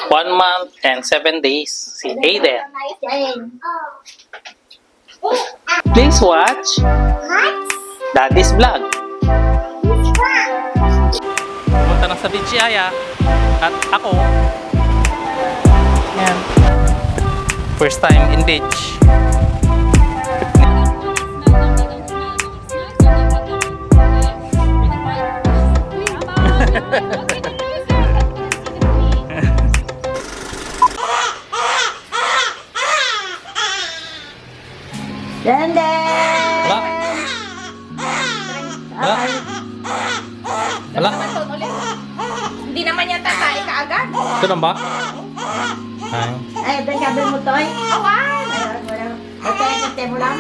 1 month and 7 days, si Aiden. Please watch Daddy's Vlog. Pumunta na sa beach si Aya at ako. Yan. First time in beach. Dende! Wala. Wala. Wala. Hindi naman yan tatay kaagad. Ito lang ba? Ay. Ay, doon sabi mo to eh. Awan! Okay, sante mo lang.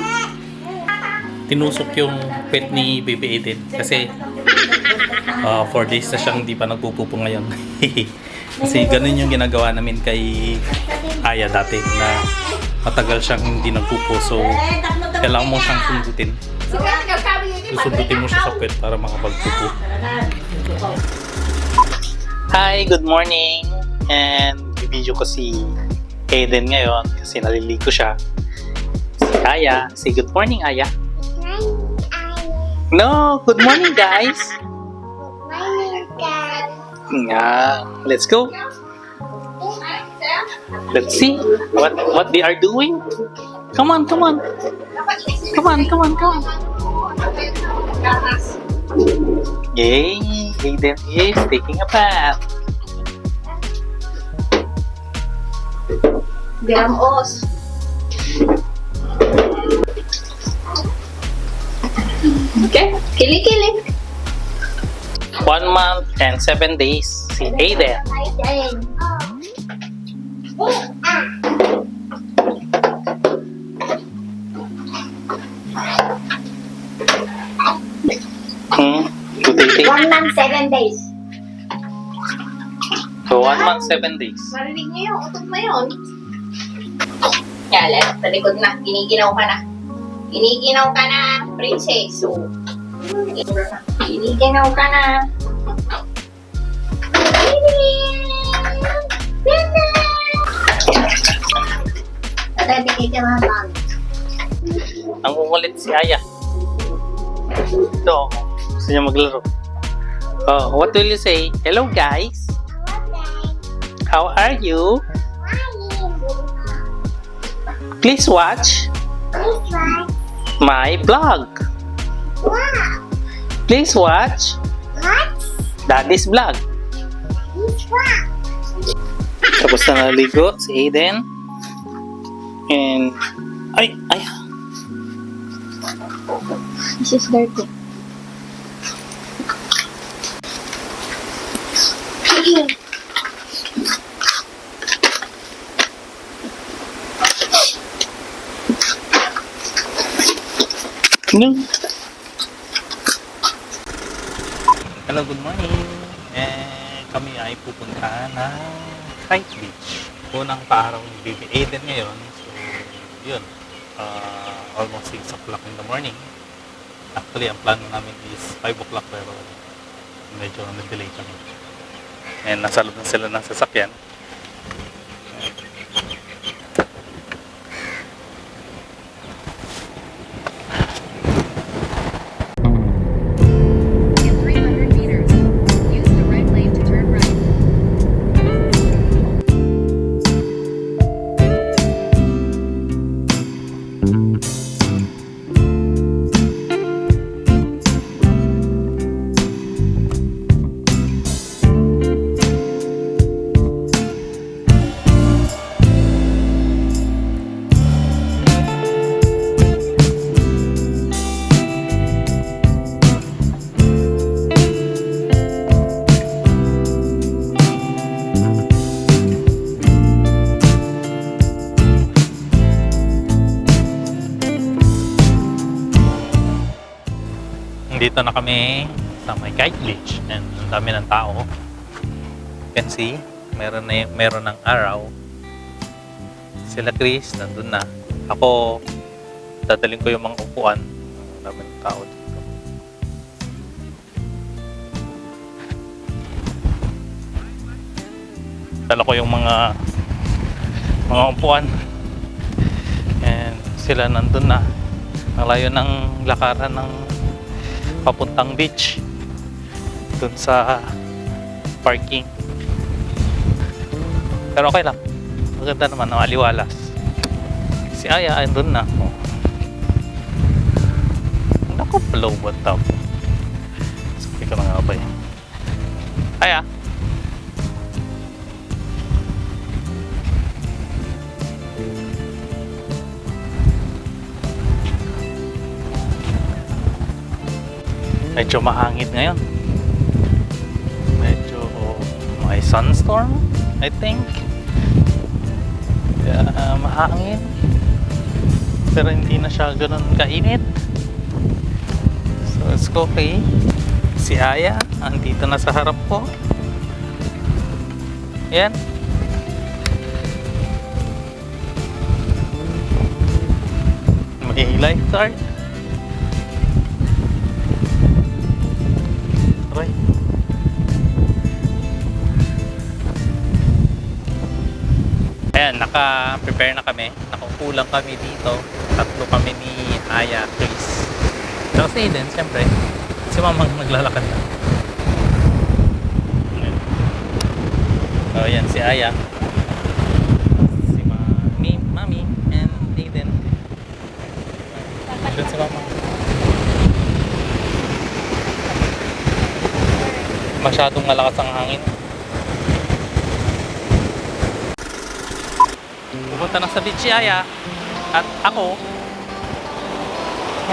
Tinusok yung pet ni Baby Aiden kasi 4 days na siyang hindi pa nagpupupo ngayon. Kasi ganun yung ginagawa namin kay Aya dati na matagal siyang hindi nagpupo, so kailangan mo siyang sundutin. Susundutin mo siya sa pet para makapagpupo. Hi, good morning! And bibidyo ko si Aiden ngayon kasi naliligo siya. Si Aya. Say good morning, Aya. No, good morning, guys. Yeah, let's go. Let's see what they are doing. Come on, come on. Come on, come on, come on. Yay, Aiden is taking a bath. Biamos. Okay, kili-kili. 1 month and 7 days, si Aiden. Good 1 month, 7 days. So 1 month, 7 days. Marinig niyo yung utot na yun. Yalan, sa likod na. Giniginaw ka na. Giniginaw ka na, princess. So, giniginaw ka na. Ang kukulit si Aya. Ito, gusto niya maglaro. Oh, what will you say? Hello guys. How are you? Please watch my vlog. Please watch Daddy's Vlog. Tapos na naligo si Aiden. And ay. This is dirty. No. Hello, good morning. Kami ay pupunta ng Kite Beach. Unang paaraw ni Baby Aiden ngayon. So, yun. Almost 6 o'clock in the morning. Actually, ang plano namin is 5 o'clock pero medyo na-delay kami. And nasa loob na sila ng sasakyan. In 300 meters, use the right lane to turn right. Dito na kami sa may Kite Beach and ang dami ng tao. You can see, meron ng araw. Sila Chris, nandun na. Ako, dadaling ko yung mga upuan. Ang dami ng tao dito. Dala ko yung mga upuan. And sila nandun na. Ang layo ng lakaran ng papuntang beach. Dun sa parking. Pero okay lang. Maganda naman, aliwalas. Si Aya, andun na. Oh. Naku, blow what up. Sabi ka na nga ba yan? Aya. Medyo mahangin ngayon. Medyo may sunstorm, I think. Kaya mahangin. Pero hindi na siya ganun kainit. So it's okay. Si Aya, andito na sa harap ko. Yan. May lifeguard. Right. Ayan, naka-prepare na kami. Nakukulang kami dito. Tatlo kami ni Aya, Chris. Tsaka si Aiden, siyempre. Si Mamang naglalakad na. Ayan. So, ayan, si Aya. Si Mami, and Aiden. Doon si Mamang. Masyadong malakas ang hangin. Pupunta na sa beach si Aya. At ako.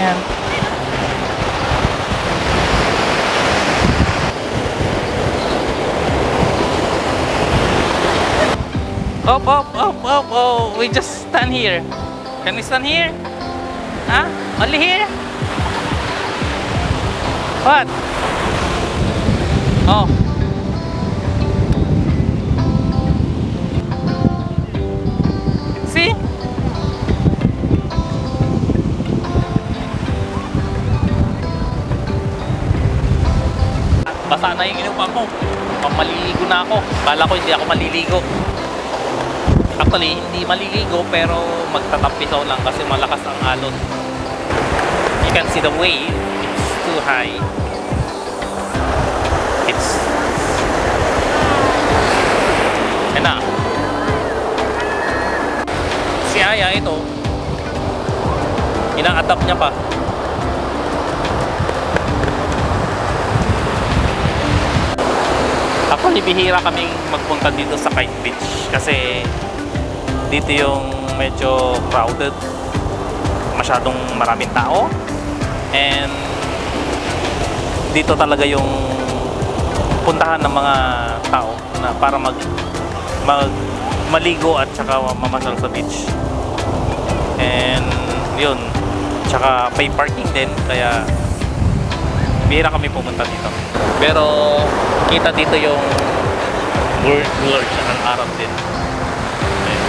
Yan. Oh. We just stand here. Can we stand here? Huh? Only here? What? Oh. See? Basa na yung inupan mo. Maliligo na ako. Kala ko hindi ako maliligo. Actually, hindi maliligo pero magtatampisaw lang kasi malakas ang alon. You can see the wave. It's too high. Yan na. Si Aya ito, ina-adapt niya pa. Actually, bihira kaming magpunta dito sa Kite Beach kasi dito yung medyo crowded, masyadong maraming tao, and dito talaga yung puntahan ng mga tao na para maligo at saka mamasyal sa beach. And yun, tsaka may parking din kaya bihira kami pumunta dito. Pero kita dito yung blur siya ng araw din. Ayan.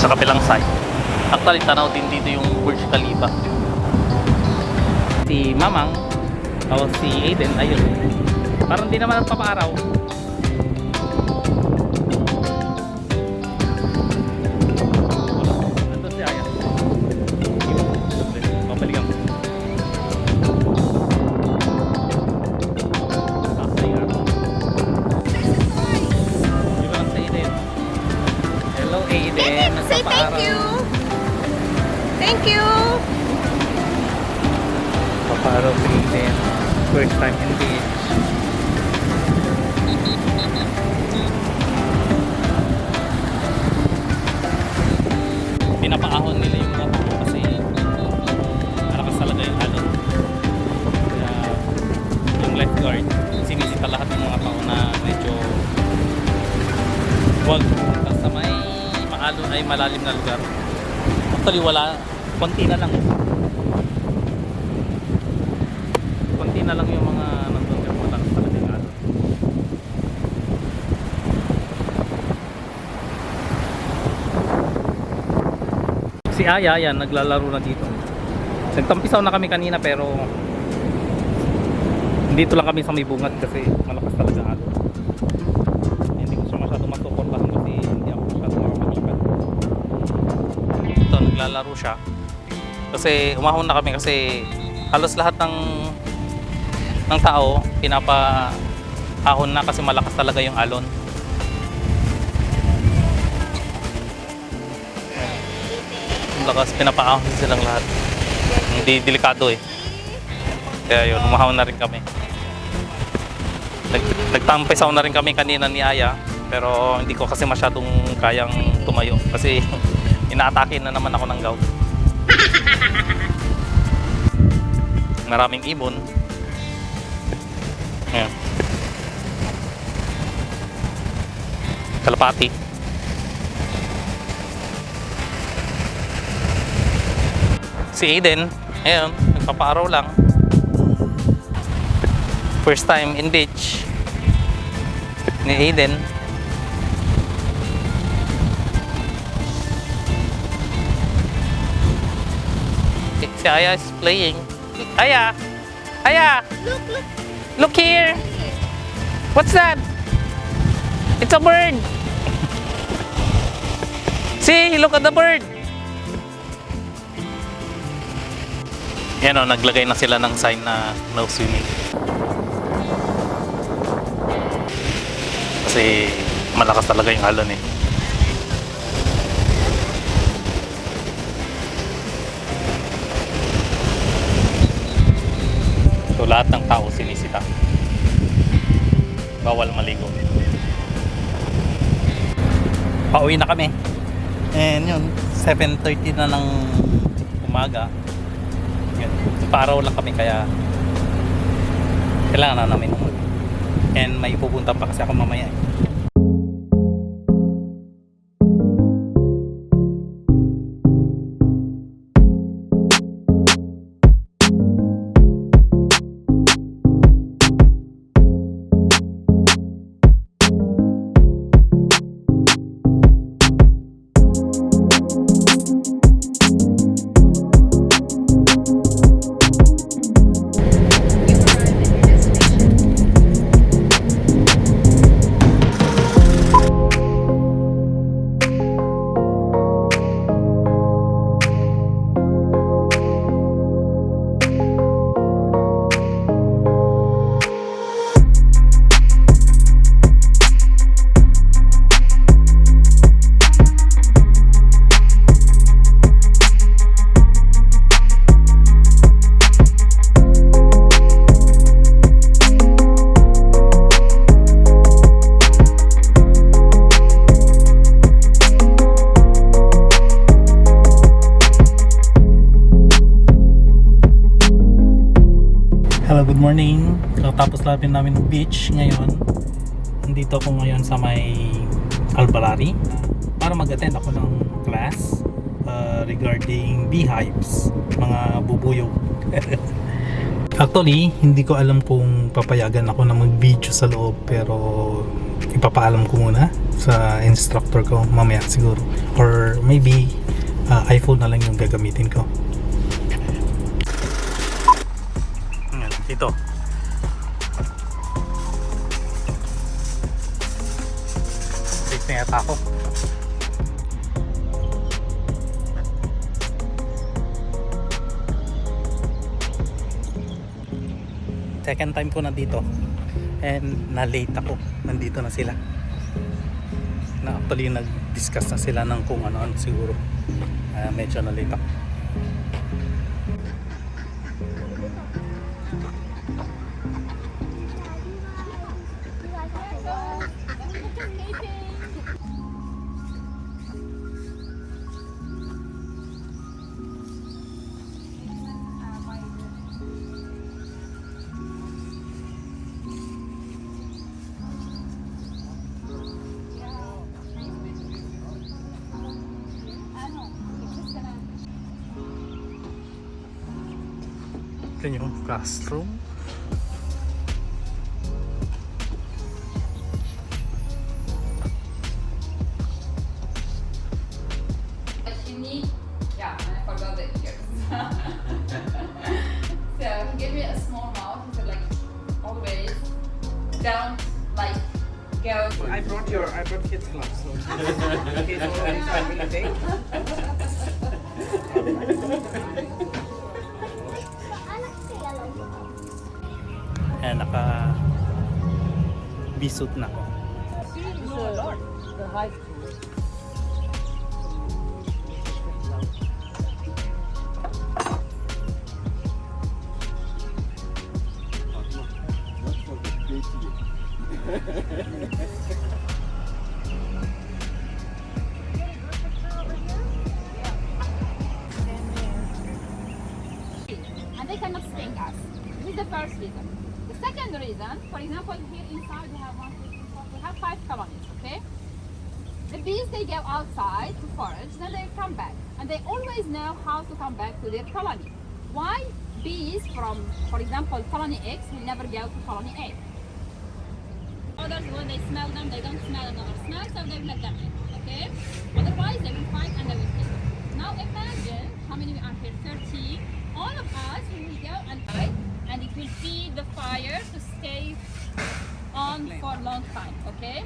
Sa kabilang side, actually tanaw din dito yung Burj Khalifa. Si Mamang o si Aiden, ayun, parang di naman nagpapaaraw. Ito si Aya. Babalikan mo. Di ba lang si Aiden? Hello Aiden, Say thank you. Thank you. Papaaraw si Aiden. First time in beach. Pinapaahon nila yung mga tao kasi malakas talaga yung alon. Kaya yung lifeguard sinisita lahat ng mga tao na medyo wag punta sa may maalon ay malalim na lugar. Actually wala, konti na lang. Konti na lang yung mga nandun kasi malakas talaga yung alon. Si Aya, yan, naglalaro na dito. Nagtampisaw na kami kanina pero dito lang kami sa may bungad kasi malakas talaga ako. Hindi ko siya masyado masuportahan kasi hindi ako masyado makapanipan. Ito, naglalaro siya. Kasi umahon na kami kasi halos lahat ng tao pinapa-ahon na kasi malakas talaga yung alon. Ang lakas, pinapa-ahon silang lahat. Hindi delikado eh. Kaya yun, umahon na rin kami. Nagtampisaw na rin kami kanina ni Aya. Pero hindi ko kasi masyadong kayang tumayo. Kasi inaatake na naman ako ng gout. Maraming ibon. Ayan. Kalapati. Si Aiden, ayun, nagpapaaraw lang. First time in beach ni Aiden. Si Aya is playing. Aya! Aya! Look here! What's that? It's a bird! See, look at the bird! Yan o, naglagay na sila ng sign na no swimming. Kasi malakas talaga yung alon eh. So lahat ng tao sinisita. Bawal maligo. Pauwi na kami. And yun, 7:30 na ng umaga. Yun, paaraw lang kami kaya kailangan na namin umuwi. And may pupunta pa kasi ako mamaya eh. You arrived at your destination. Hello, good morning. Tapos lapin namin ng beach ngayon. Nandito ako ngayon sa may Albalari para mag-attend ako ng class regarding beehives, mga bubuyog. Actually, hindi ko alam kung papayagan ako na mag-video sa loob pero ipapaalam ko muna sa instructor ko mamaya siguro. Or maybe iPhone na lang yung gagamitin ko. Ito. Safe na yata ako. Second time ko na dito. And na-late ako. Nandito na sila. Na actually nag-discuss na sila ng kung ano-ano siguro. Medyo na-late ako. Ito yung classroom. What you need? Yeah, I forgot it here. don't like go. I brought kids gloves, so in case all of these are really big. Ayan, bisut na ako. The high school. And they cannot sting us. This is the first reason. The second reason, for example, here inside we have 1, 2, 3, 4, we have 5 colonies, okay? The bees, they go outside to forage, then they come back. And they always know how to come back to their colony. Why bees from, for example, colony X will never go to colony A? Others, when they smell them, they don't smell another smell, so they let them in, okay? Otherwise, they will fight and they will kill them. Now imagine how many we are here, 13. All of us, we will go and fight, and it will feed the fire to stay on for a long time, okay?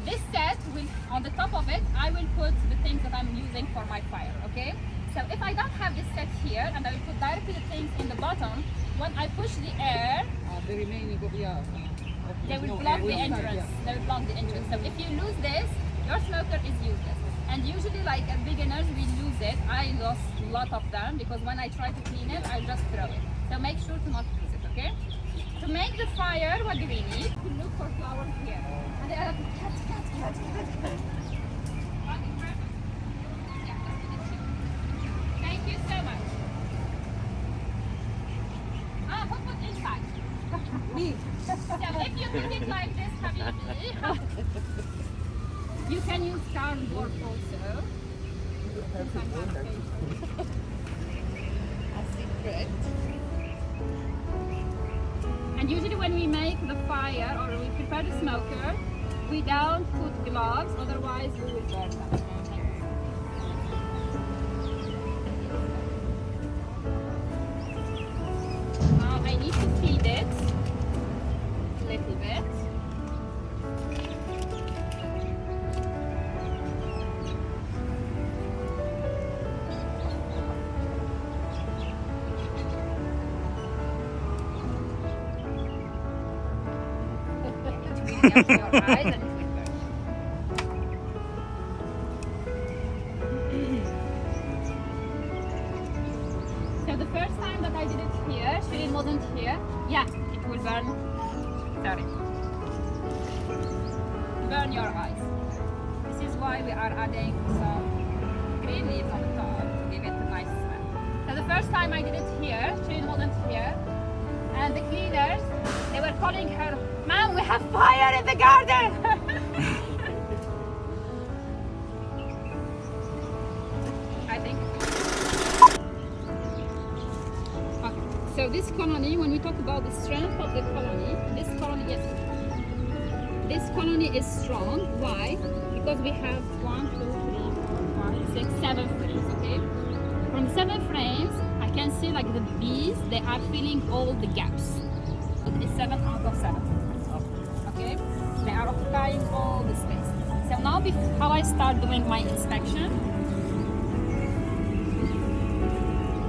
This set will, on the top of it, I will put the things that I'm using for my fire, okay? So if I don't have this set here, and I will put directly the things in the bottom, when I push the air, The remaining of they will block the entrance. They will block the entrance. So if you lose this, your smoker is useless. And usually, like as beginners, we lose it. I lost a lot of them because when I try to clean it, I just throw it. So make sure to not lose it, okay? To make the fire, what do we need? We look for flowers here. And they are like, cut. Okay, perfect. Yeah, that's what it is. Thank you so much. Put inside. Me. So if you put it like this, Habibi, you can use cardboard also. And usually when we make the fire or we prepare the smoker, we don't put gloves, otherwise we will burn them. Now I need to feed it a little bit. It will get your eyes and it will burn. So the first time that I did it here, Shirin wasn't here. Yeah, it will burn. Sorry. Burn your eyes. This is why we are adding some green leaves on the top to give it a nice smell. So the first time I did it here, Shirin wasn't here. And the cleaners, they were calling her, "Mom, we have fire in the garden!" I think. Okay. So this colony, when we talk about the strength of the colony, this colony is strong. Why? Because we have 1, 2, 3, 4, 5, 6, 7 frames, okay? From 7 frames, I can see like the bees, they are filling all the gaps. It is 7 out of 7. Okay? They are occupying all the space. So now how I start doing my inspection,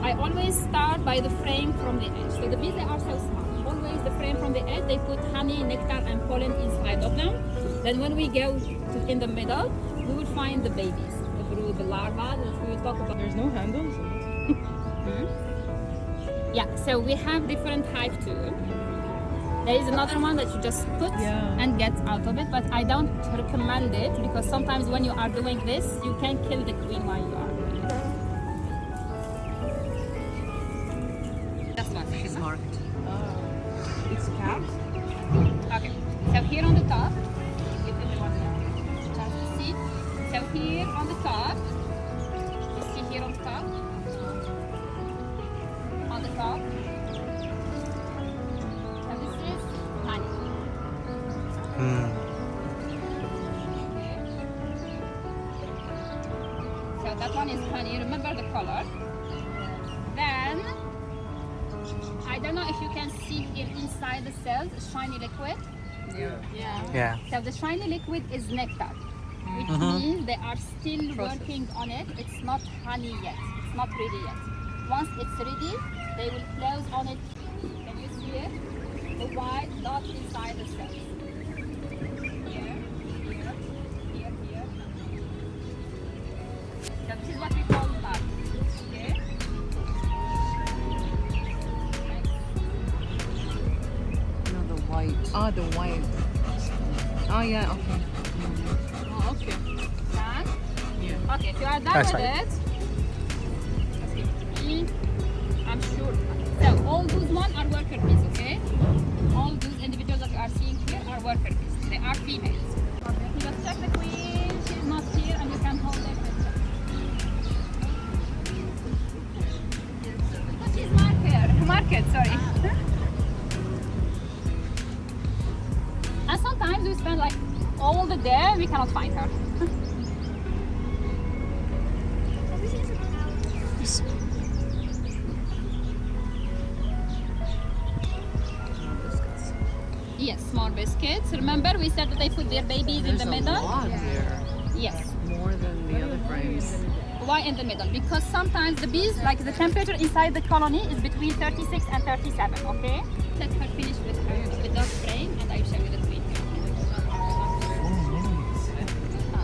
I always start by the frame from the edge. So the bees, they are so smart. Always the frame from the edge, they put honey, nectar and pollen inside of them. Then when we go in the middle, we will find the babies, the larvae that we will talk about. There's no handles. Yeah, so we have different hive too. There is another one that you just put and get out of it, but I don't recommend it because sometimes when you are doing this, you can kill the queen while you are doing it. Just one second. It's marked. It's capped. Okay, so here on the top, give everyone a chance to see. So here on the top, you see here on the top, and this is honey. Okay. So that one is honey. Remember the color. Then I don't know if you can see here inside the cells, a shiny liquid. Yeah. Yeah. So the shiny liquid is nectar, which means they are still working on it. It's not honey yet. It's not ready yet. Once it's ready, they will close on it. Can you see it? The white dot inside the cells. Here, here, here, here. So this is what we call bud. Okay. No, the white. Ah, the white. Oh, yeah, okay. Oh, okay. Done? Yeah. Okay, if you are done That's with fine. it, let's give it to me. I'm sure. So all those ones are worker bees, okay? All those individuals that you are seeing here are worker bees. They are females. Okay, you just check the queen. She's not here, and you can hold it. But she's market, sorry. And sometimes we spend like all the day, we cannot find her. Yes, small biscuits. Remember we said that they put their babies in There's the a middle? lot here. Yes. More than the other frames. Why in the middle? Because sometimes the bees, like the temperature inside the colony is between 36 and 37, okay? Let her finish with that frame and I'll show you the queen.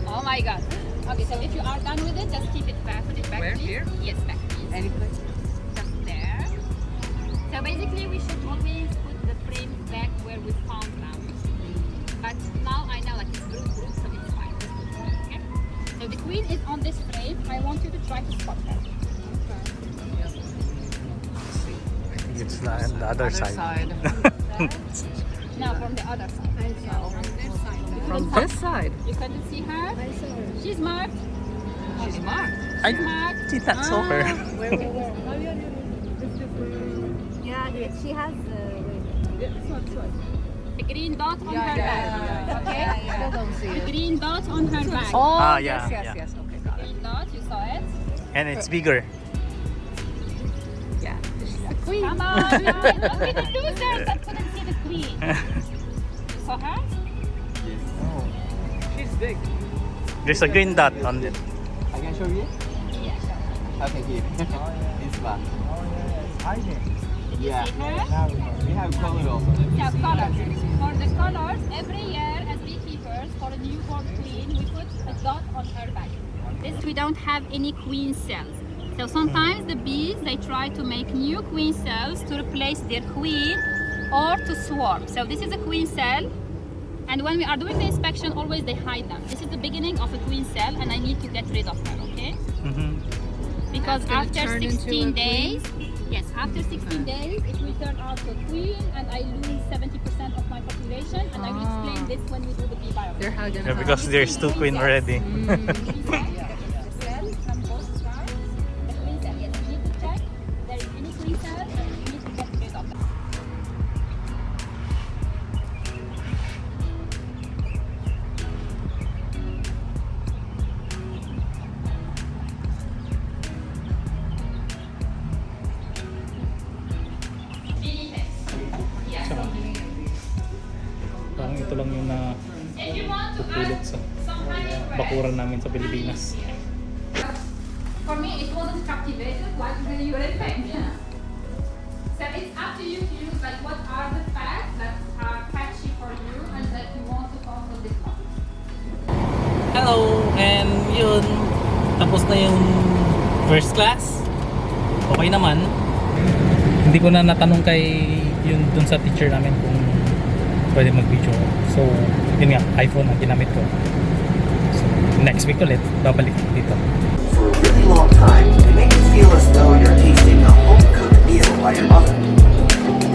Oh my god. Okay, so if you are done with it, just keep it back. Put it back, Where? please. Here? Yes, back, please. Any place? Just there. So basically we should always put the frame back where we found them. But now I know like it's group, so it's fine. Okay? So the queen is on this frame. I want you to try to spot her. It's on the other side. Now from the other side. From this side. You couldn't see her? She's marked. She's marked. I Marked. did not saw her. Yeah, she has The green dot on her back. Okay? Still don't see The it. green dot on her back. Oh, Ah, yes, yeah, yes, yeah. yes. Okay, got it. Green dot, you saw it? And it's bigger. Yeah. Come on, guys. Only the losers that couldn't see the queen. You saw her? She's big. There's a green dot on it. I can show you? Yeah. Okay, here. It's back. Did you Yeah. see her? We have color also. Yeah, colors. For the colors, every year as beekeepers, for a newborn queen, we put a dot on her back. This we don't have any queen cells. So sometimes the bees, they try to make new queen cells to replace their queen or to swarm. So this is a queen cell. And when we are doing the inspection, always they hide them. This is the beginning of a queen cell and I need to get rid of her, okay? Because That's gonna after turn into 16 a days, yes, after 16 days, it will turn out to a queen and I lose 70% of my population. And I will explain this when we do the bee biopsy. They're how Yeah, because there's two queen already. The cell from both sides. The queen cell, yes, you need to check if there is any queen cell and you need to get rid of them. Parang ito lang yung na pupulot sa bakuran namin sa Pilipinas. For me, it wasn't captivated like the urine pen. Yeah. So it's up to you to use like what are the facts that are catchy for you and that you want to follow this one. Hello! And yun, tapos na yung first class. Okay naman. Hindi ko na natanong kay yun dun sa teacher namin kung pwede mag-video. So, yun nga, iPhone ang ginamit ko. So, next week ulit, babalik dito. For a really long time, they make you feel as though you're tasting a home-cooked meal by your mother.